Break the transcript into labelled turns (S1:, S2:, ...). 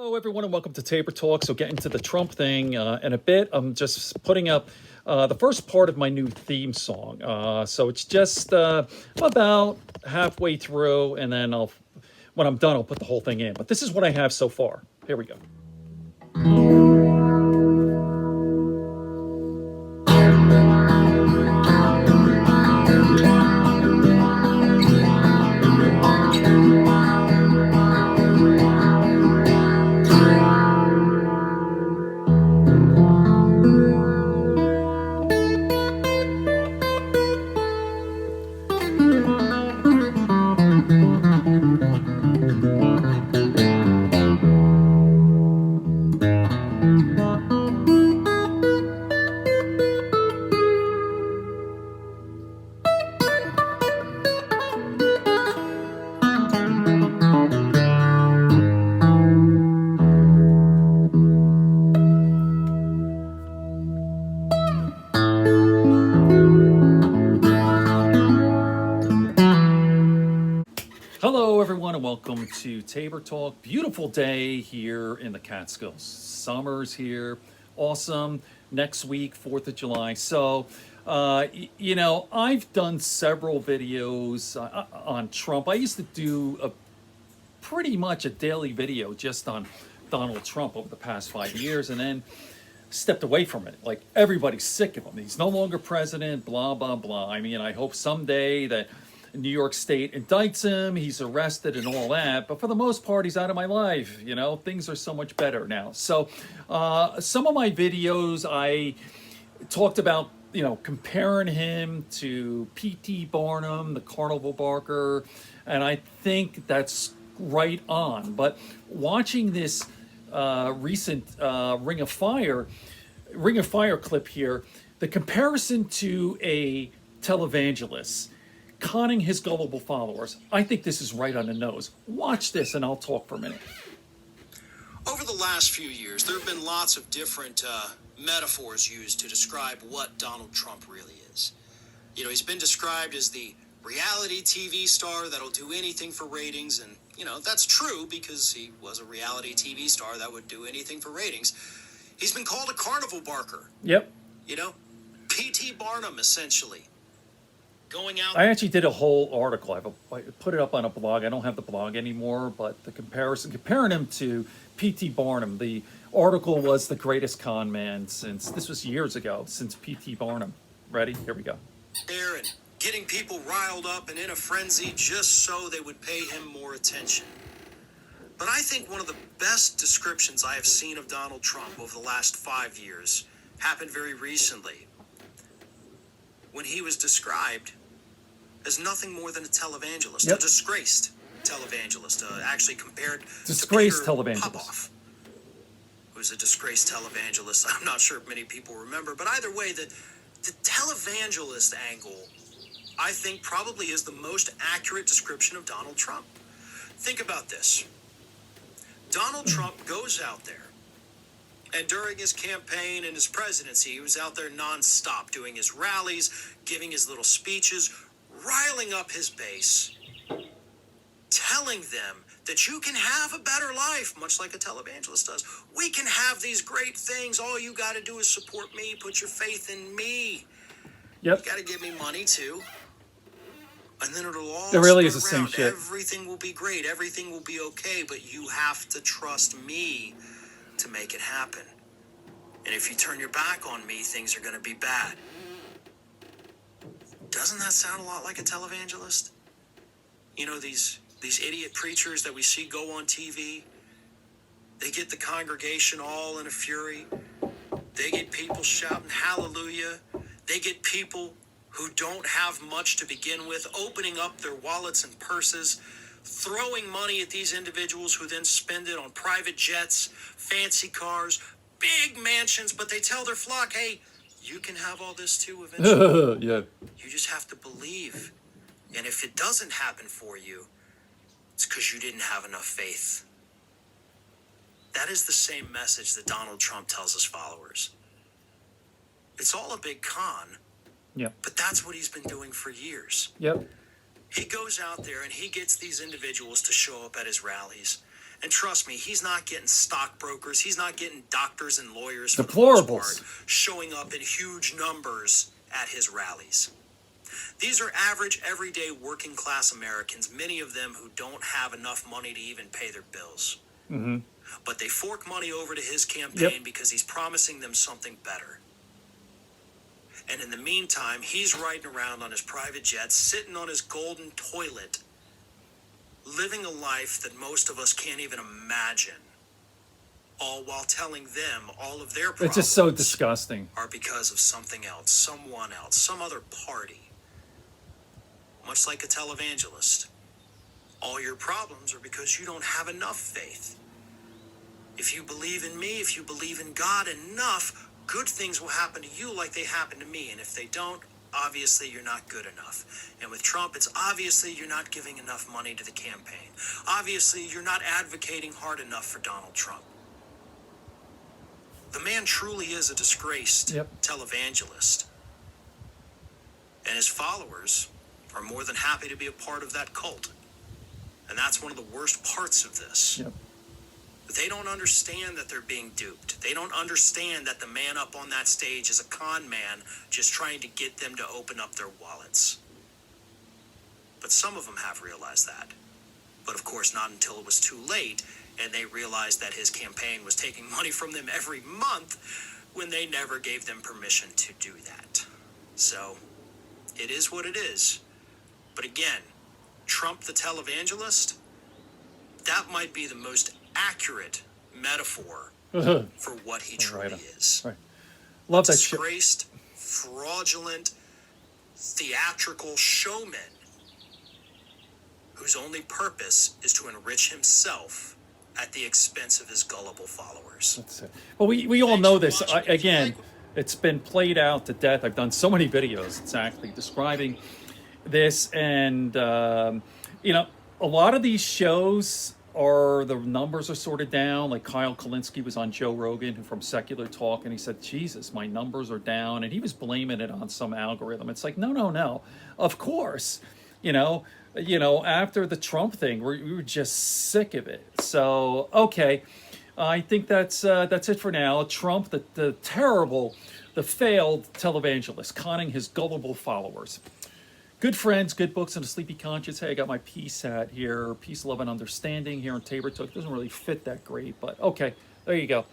S1: Hello, everyone, and welcome to Tabor Talk. So getting to the Trump thing in a bit, I'm just putting up the first part of my new theme song. So it's just about halfway through, and then when I'm done, I'll put the whole thing in. But this is what I have so far. Here we go. Hello, everyone, and welcome to Tabor Talk. Beautiful day here in the Catskills. Summer's here. Awesome. Next week, 4th of July. So, I've done several videos on Trump. I used to do pretty much a daily video just on Donald Trump over the past 5 years, and then stepped away from it. Like, everybody's sick of him. He's no longer president, blah, blah, blah. I mean, I hope someday that New York State indicts him, he's arrested and all that, but for the most part, he's out of my life. Things are so much better now. So some of my videos, I talked about, comparing him to P.T. Barnum, the carnival barker, and I think that's right on. But watching this recent Ring of Fire clip here, the comparison to a televangelist conning his gullible followers, I think this is right on the nose. Watch this and I'll talk for a minute.
S2: Over the last few years, there have been lots of different metaphors used to describe what Donald Trump really is. He's been described as the reality TV star that'll do anything for ratings, and, that's true because he was a reality TV star that would do anything for ratings. He's been called a carnival barker.
S1: Yep.
S2: P.T. Barnum, essentially. Going out.
S1: I actually did a whole article. I put it up on a blog. I don't have the blog anymore, but comparing him to P.T. Barnum, the article was the greatest con man this was years ago, since P.T. Barnum. Ready? Here we go.
S2: There and getting people riled up and in a frenzy just so they would pay him more attention. But I think one of the best descriptions I have seen of Donald Trump over the last 5 years happened very recently, when he was described as nothing more than a televangelist,
S1: Yep.
S2: a disgraced televangelist, actually compared
S1: Disgraced
S2: to Peter
S1: televangelist.
S2: Popoff, who was a disgraced televangelist. I'm not sure if many people remember, but either way, the televangelist angle, I think, probably is the most accurate description of Donald Trump. Think about this. Donald Trump goes out there, and during his campaign and his presidency, he was out there nonstop doing his rallies, giving his little speeches, riling up his base, telling them that you can have a better life, much like a televangelist does. We can have these great things. All you got to do is support me, put your faith in me.
S1: Yep.
S2: You got to give me money too. And then it'll all
S1: It really
S2: spin
S1: is the same
S2: around.
S1: shit.
S2: Everything will be great. Everything will be okay, but you have to trust me to make it happen. And if you turn your back on me, things are going to be bad. Doesn't that sound a lot like a televangelist? These idiot preachers that we see go on TV, they get the congregation all in a fury. They get people shouting hallelujah. They get people who don't have much to begin with opening up their wallets and purses, throwing money at these individuals who then spend it on private jets, fancy cars, big mansions, but they tell their flock, hey, you can have all this too eventually.
S1: Yeah.
S2: You just have to believe. And if it doesn't happen for you, it's because you didn't have enough faith. That is the same message that Donald Trump tells his followers. It's all a big con,
S1: Yep.
S2: but that's what he's been doing for years.
S1: Yep.
S2: He goes out there and he gets these individuals to show up at his rallies. And trust me, he's not getting stockbrokers. He's not getting doctors and lawyers for the
S1: Deplorables.
S2: most part showing up in huge numbers at his rallies. These are average, everyday working class Americans, many of them who don't have enough money to even pay their bills.
S1: Mm-hmm.
S2: But they fork money over to his campaign
S1: Yep.
S2: because he's promising them something better. And in the meantime, he's riding around on his private jet, sitting on his golden toilet, living a life that most of us can't even imagine, all while telling them all of their problems
S1: It's just so disgusting.
S2: are because of something else, someone else, some other party. Much like a televangelist. All your problems are because you don't have enough faith. If you believe in me, if you believe in God enough, good things will happen to you like they happen to me. And if they don't, obviously you're not good enough. And with Trump, it's obviously you're not giving enough money to the campaign. Obviously, you're not advocating hard enough for Donald Trump. The man truly is a disgraced televangelist. And his followers are more than happy to be a part of that cult. And that's one of the worst parts of this.
S1: Yep.
S2: They don't understand that they're being duped. They don't understand that the man up on that stage is a con man just trying to get them to open up their wallets. But some of them have realized that. But of course, not until it was too late, and they realized that his campaign was taking money from them every month when they never gave them permission to do that. So, it is what it is. But again, Trump the televangelist, that might be the most accurate metaphor for what he truly is.
S1: Right. Love that shit.
S2: Disgraced, fraudulent, theatrical showman whose only purpose is to enrich himself at the expense of his gullible followers.
S1: That's it. Well, we all know this. Again, it's been played out to death. I've done so many videos exactly describing this, and you know, a lot of these shows are, the numbers are sort of down. Like Kyle Kalinske was on Joe Rogan from Secular Talk, and he said, Jesus, my numbers are down, and he was blaming it on some algorithm. It's like, no, of course, you know, after the Trump thing, we were just sick of it. So okay, I think that's it for now. Trump, the terrible, the failed televangelist, conning his gullible followers. Good friends, good books, and a sleepy conscience. Hey, I got my peace hat here. Peace, love, and understanding here in Tabor. It doesn't really fit that great, but okay, there you go.